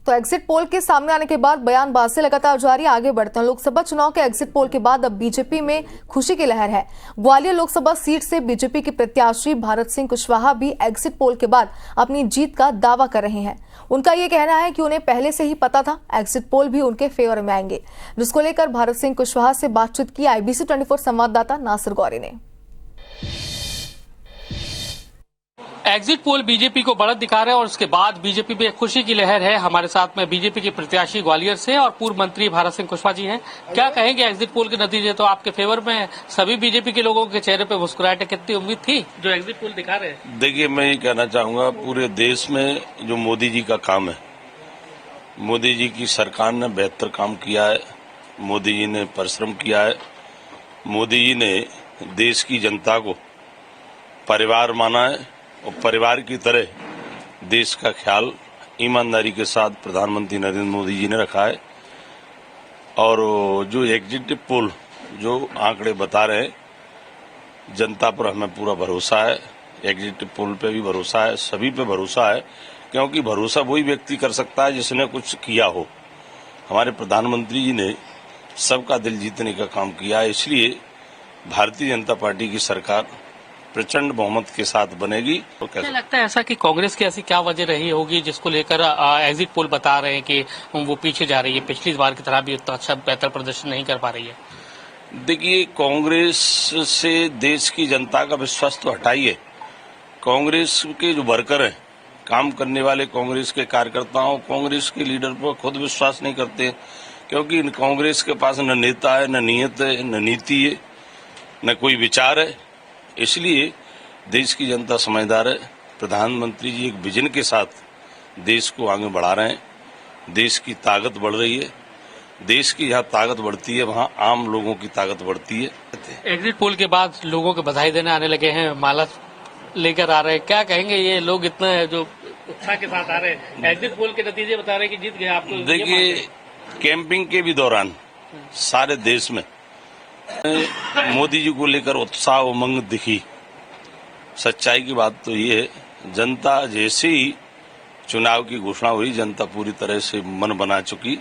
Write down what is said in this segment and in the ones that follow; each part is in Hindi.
तो एग्जिट पोल के सामने आने के बाद बयानबाजी लगातार जारी, आगे बढ़ते हैं। लोकसभा चुनाव के एग्जिट पोल के बाद अब बीजेपी में खुशी की लहर है। ग्वालियर लोकसभा सीट से बीजेपी के प्रत्याशी भारत सिंह कुशवाहा भी एग्जिट पोल के बाद अपनी जीत का दावा कर रहे हैं। उनका ये कहना है कि उन्हें पहले से ही पता था एग्जिट पोल भी उनके फेवर में आएंगे, जिसको लेकर भारत सिंह कुशवाहा से बातचीत की IBC 24 संवाददाता नासिर गौरी ने। एग्जिट पोल बीजेपी को बढ़त दिखा रहे हैं और उसके बाद बीजेपी में खुशी की लहर है। हमारे साथ में बीजेपी के प्रत्याशी ग्वालियर से और पूर्व मंत्री भारत सिंह कुशवाहा जी हैं। क्या कहेंगे, एग्जिट पोल के नतीजे तो आपके फेवर में है, सभी बीजेपी के लोगों के चेहरे पे मुस्कुराहट है, कितनी उम्मीद थी जो एग्जिट पोल दिखा रहे हैं? देखिए, मैं ये कहना चाहूंगा, पूरे देश में जो मोदी जी का काम है, मोदी जी की सरकार ने बेहतर काम किया है, मोदी जी ने परिश्रम किया है, मोदी जी ने देश की जनता को परिवार माना है और परिवार की तरह देश का ख्याल ईमानदारी के साथ प्रधानमंत्री नरेंद्र मोदी जी ने रखा है। और जो एग्जिट पोल जो आंकड़े बता रहे हैं, जनता पर हमें पूरा भरोसा है, एग्जिट पोल पे भी भरोसा है, सभी पे भरोसा है, क्योंकि भरोसा वही व्यक्ति कर सकता है जिसने कुछ किया हो। हमारे प्रधानमंत्री जी ने सबका दिल जीतने का काम किया है, इसलिए भारतीय जनता पार्टी की सरकार प्रचंड बहुमत के साथ बनेगी। तो क्या लगता है ऐसा कि कांग्रेस की ऐसी क्या वजह रही होगी जिसको लेकर एग्जिट पोल बता रहे हैं कि वो पीछे जा रही है, पिछली बार की तरह भी उतना अच्छा बेहतर प्रदर्शन नहीं कर पा रही है? देखिए, कांग्रेस से देश की जनता का विश्वास तो हटाइए। कांग्रेस के जो वर्कर हैं, काम करने वाले कांग्रेस के कार्यकर्ताओं, कांग्रेस के लीडर पर खुद विश्वास नहीं करते, क्योंकि कांग्रेस के पास न नेता है, न नीयत है, न नीति है, न कोई विचार है। इसलिए देश की जनता समझदार है। प्रधानमंत्री जी एक विजन के साथ देश को आगे बढ़ा रहे हैं। देश की ताकत बढ़ रही है। देश की जहाँ ताकत बढ़ती है, वहाँ आम लोगों की ताकत बढ़ती है। एग्जिट पोल के बाद लोगों को बधाई देने आने लगे हैं, माला लेकर आ रहे हैं। क्या कहेंगे, ये लोग इतना जो उत्साह के साथ आ रहे हैं, एग्जिट पोल के नतीजे बता रहे हैं कि जीत गए आपको? देखिए, कैंपिंग के भी दौरान सारे देश में मोदी जी को लेकर उत्साह उमंग दिखी। सच्चाई की बात तो ये है, जनता जैसे ही चुनाव की घोषणा हुई, जनता पूरी तरह से मन बना चुकी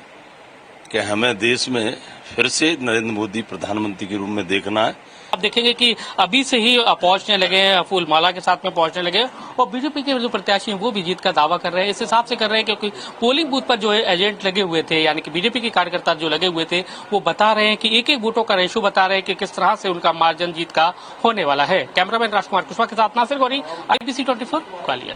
कि हमें देश में फिर से नरेंद्र मोदी प्रधानमंत्री के रूप में देखना है। आप देखेंगे कि अभी से ही पहुंचने लगे हैं, फूल माला के साथ में पहुंचने लगे हैं और बीजेपी के जो प्रत्याशी हैं वो भी जीत का दावा कर रहे हैं। इस हिसाब से कर रहे हैं क्योंकि पोलिंग बूथ पर जो एजेंट लगे हुए थे, यानी कि बीजेपी के कार्यकर्ता जो लगे हुए थे, वो बता रहे हैं कि एक एक वोटों का रेशो बता रहे हैं कि किस तरह से उनका मार्जिन जीत का होने वाला है। कैमरामैन राजकुमार कुशवाहा के साथ नासिर गौरी, IBC 24 ग्वालियर।